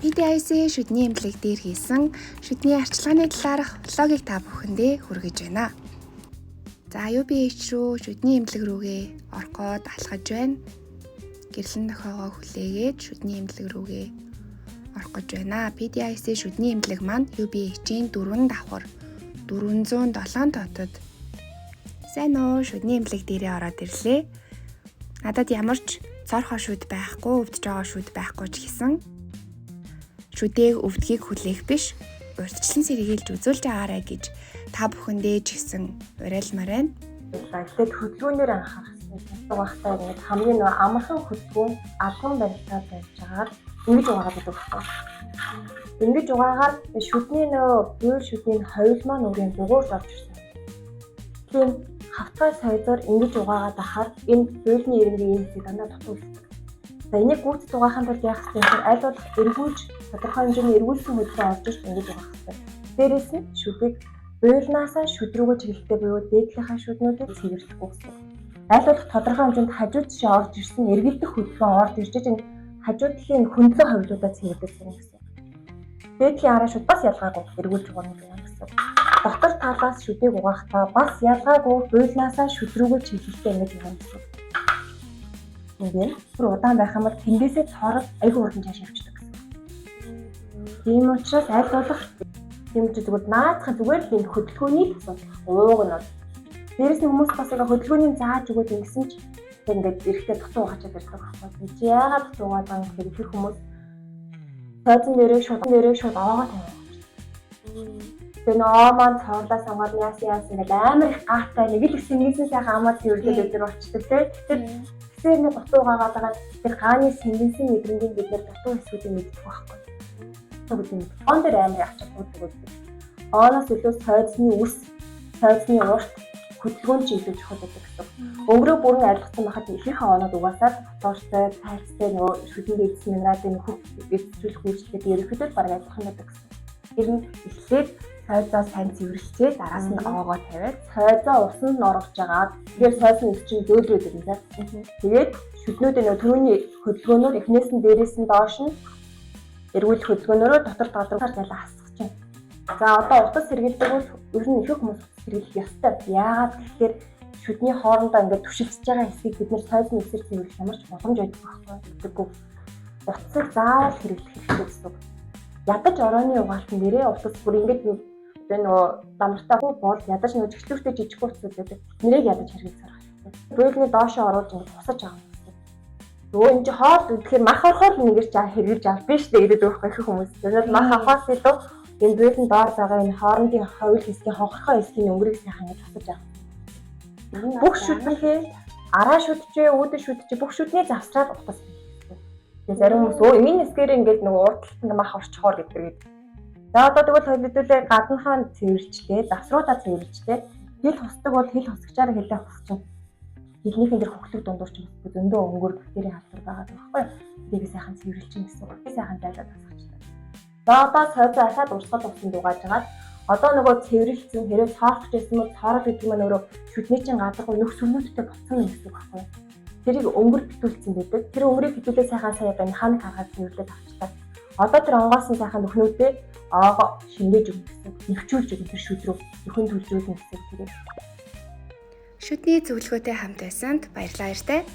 PDIS шүдний эмнэлэг дээр хийсэн шүдний арчилгааны талаарх влогийг та бүхэндээ хүргэж байна. За UBH руу шүдний эмнэлэг рүүгээ ороход алхаж байна. Гэрлэн нохоогоо хүлээгээд шүдний эмнэлэг рүүгээ орох гэж байна. PDIS шүдний эмнэлэг маань UBH-ийн 4 давхар 407 тоотод сайн уу шүдний эмнэлэг дээрээ ороод ирлээ. Надад ямар ч цорхоо шүд байхгүй, өвдөж байгаа шүд байхгүй ч гэсэн шүдээг өвдгийг хүлээх биш, урьдчилан сэргийлж үзүүлж агаарай гэж та бүхэндээ ч гэсэн уриалмаар байна. Тэгээд хөдөлгөөнөөр анхаарах хэрэгтэй багтаа ингээд хамгийн нөө амархан хөдөлгөөн алган барилтаа байж байгаагаар ингэж угаагаад байдаг байхгүй. Ингэж угаагаад шүдний нөө бөөл шүдний хоёул маань өөрийн дугуйд орж ирсэн. Тийм хавтгай сайзаар ингэж угаагаад ахаар энэ бөөлний ирэмгийн юм дандаа дутуулдаг. За энийг гүйцэд угаахын тулд яах вэ гэхээр аль болох эргүүлж тодорхой хэмжээний эргүүлсэн хөдөлгөөн орж ирж ингэж угаах хэрэгтэй. Дээрээс нь шүдийг буйлнаасаа шүд рүүгээ чиглэлтэй буюу дээдлийнхаа шүднүүдийг цэвэрлэхгүй гэсэн. Аль болох тодорхой хэмжээнд хажууд тишээ орж ирсэн эргэлдэх хөдөлгөөн орж ирж энэ хажууд талын хөндлөн хавлуудаа цэвэрлэх гэсэн. Дээдлийн араа шүд бас ялгаагүй эргүүлж угаана гэсэн. Дотор талаас шүдийг угаахдаа бас ялгаагүй буйлнаасаа шүд рүүгээ чиглэлтэй ингэж угаана гэсэн. Ингээд бүр удаан байх юм бол тэндээсээ цорол айгүй урдан цааш явчихдаг гэсэн. Тийм учраас аль болох юм чи зүгээр наадах зүгээр л энэ хөдөлгөөний ууг нь бол. Дээрээс нь хүмүүс бас яг хөдөлгөөний зааж өгөөд ингэсэн ч ингээд эрэхтэй дутуу угаачаад ирдэг байхгүй. Чи яагаад дутуу угаад байгаа юм гэхээр хүмүүс тайзан дээрээ шууд аваагаа тавиад. Тэгээ нөө маань цоорлаас хамгаад яасан ингээд амар их гаатай нэг л сэнгээсэн сайхан амаад тэрүүлээд өдөр болчдөг тийм. Тэгэхээр нэг дутуу угаагаад байгаа тэр гааны сэнгээсэн мэдрэмжийг бид нэр дутуу эсвэл мэддэг байхгүй. Тэгвэл он дээр амар ачаад өгдөг. Оноос илүү цайзны үс, цайзны урт хөдөлгөөн чиглэж чухал байдаг гэсэн. Өнгөрөө бүрэн ойлгосон байхад ихэнх оноод угаасаад доортой, цайзтай нөгөө шүдэн дэвсэн минералын хөх эзжүүлэх үйлчлэгийг ерөнхийдөө бараг адилхан байдаг гэсэн. Тэр нь эхлээд цайзаа сайн цэвэрлэжээ дараас нь оогоо тавиад цайзаа усанд нь орж агаад тэгэхээр цайзны үс чинь зөөлрөөд ирнэ. Тэгээд шүднүүдээ нөгөө түрүүний хөдөлгөөнөөр эхнээс нь дээрээс нь доош нь эргүүлэх хөдөлгөөнөөрөө дотор талаар ялаа хасчих чинь. За одоо утас сэргийлдэг бол ер нь их хүмүүс утас сэргийлэх ёстой. Яагаад гэхээр шүдний хоорондоо ингээд түшигдэж байгаа хэсгийг бид нэр цайзны үсээр цэвэрлэх ямар ч боломж байдаг байхгүй. Тэгвэл утасыг заавал хэрэглэх хэрэгтэй гэсэн. Ядаж орооны угаалтан нэрээ утас бүр ингээд нөгөө дамартаа хөө бол ядаж нөгөө чиглэлтэй жижиг утас байдаг. Нэрийг ядаж хэрэглэж зарах хэрэгтэй. Бөөлний доошоо оруулж ингээд тусаж байгаа юм. Өө энэ чи хоол тэгэхээр мах орохоор нэгэр чаа хэрэгж авах биш дээ гэдэг байхгүй их хүмүүс. Тэгээд мах авахаас илүү энэ бөөлн доор байгаа энэ хоорондын ховл хэсгийн хонхорхой хэсгийн өнгөрийг сайхан гэж тусаж авах. Бүх шүднийхээ араа шүдчээ, үүдэн шүдчээ бүх шүдний завсраад утас хэрэгтэй. Тэгээд зарим хүмүүс өө энэ хэсгээр ингээд нөгөө урд талд мах орчихоор гэдэг. За одоо тэгвэл хэлэлдүүлээ гаднахаа цэвэрчтэй, завсруудаа цэвэрчтэй. Хэл хусдаг бол хэл хусгачаар хэлээ хусчих. Эхнийхэн дээр хөхлөг дундуурч зөндөө өнгөр бактерийн халдвар байгаа байхгүй. Тэрийг сайхан цэвэрлэчих гэсэн үг. Сайхан зайлаад тасчихдаг. За одоо цайзаа ахаад урсгал усанд угааж агаад одоо нөгөө цэвэрлсэн хэрэг цоорч байсан бол цоорол гэдэг нь өөрөө шүдний чин гадаргуу нөх сүрнүүдтэй болцсон юм гэсэн үг байхгүй. Тэрийг өнгөр битүүлсэн байдаг. Тэр өнгөрийг битүүлээ сайхан саяга механик харгаад цэвэрлээд авчихдаг. Одоо тэр онгоосон сайхан нөхнүүдээ оогоо шингээж өгнө гэсэн. Нэвчүүлж өгнө тэр шүд рүү нөхөн төлжүүлнэ гэсэн үг. Шүдний зөвлөгөөтэй хамт байсанд баярлалаа.